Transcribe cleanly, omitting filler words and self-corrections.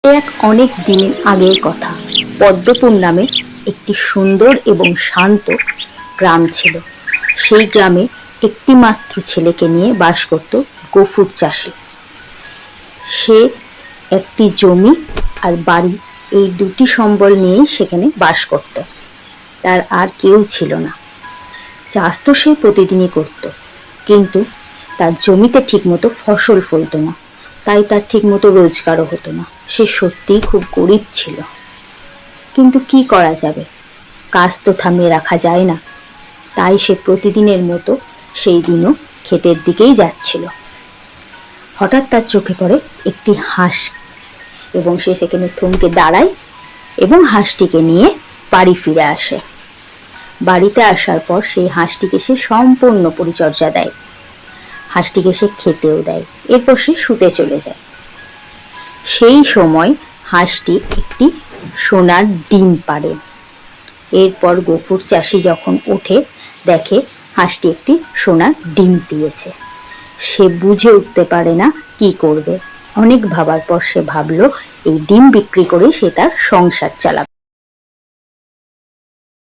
এক অনেক দিন আগের কথা। পদ্মপুর নামে একটি সুন্দর এবং শান্ত গ্রাম ছিল। সেই গ্রামে একটি মাত্র ছেলেকে নিয়ে বাস করত গফুর চাষি। সে একটি জমি আর বাড়ি, এই দুটি সম্বল নিয়েই সেখানে বাস করত। তার আর কেউ ছিল না। চাষ তো সে প্রতিদিনই করত, কিন্তু তার জমিতে ঠিকমতো ফসল ফলত না, তাই তার ঠিকমতো রোজগারও হতো না। সে সত্যিই খুব গরিব ছিল, কিন্তু কি করা যাবে, কাজ তো থামিয়ে রাখা যায় না। তাই সে প্রতিদিনের মতো সেই দিনও ক্ষেতের দিকেই যাচ্ছিল। হঠাৎ তার চোখে পড়ে একটি হাঁস, এবং সে সেখানে থমকে দাঁড়ায় এবং হাঁসটিকে নিয়ে বাড়ি ফিরে আসে। বাড়িতে আসার পর সেই হাঁসটিকে সে সম্পূর্ণ পরিচর্যা দেয়। হাঁসটিকে সে খেতেও দেয়, এরপর সে শুতে চলে যায়। সেই সময় হাঁসটি একটি সোনার ডিম পাড়ে। এরপর গফুর চাষি যখন ওঠে, দেখে হাঁসটি একটি সোনার ডিম দিয়েছে। সে বুঝে উঠতে পারে না কি করবে। অনেক ভাবার পর সে ভাবলো এই ডিম বিক্রি করে সে তার সংসার চালাবে।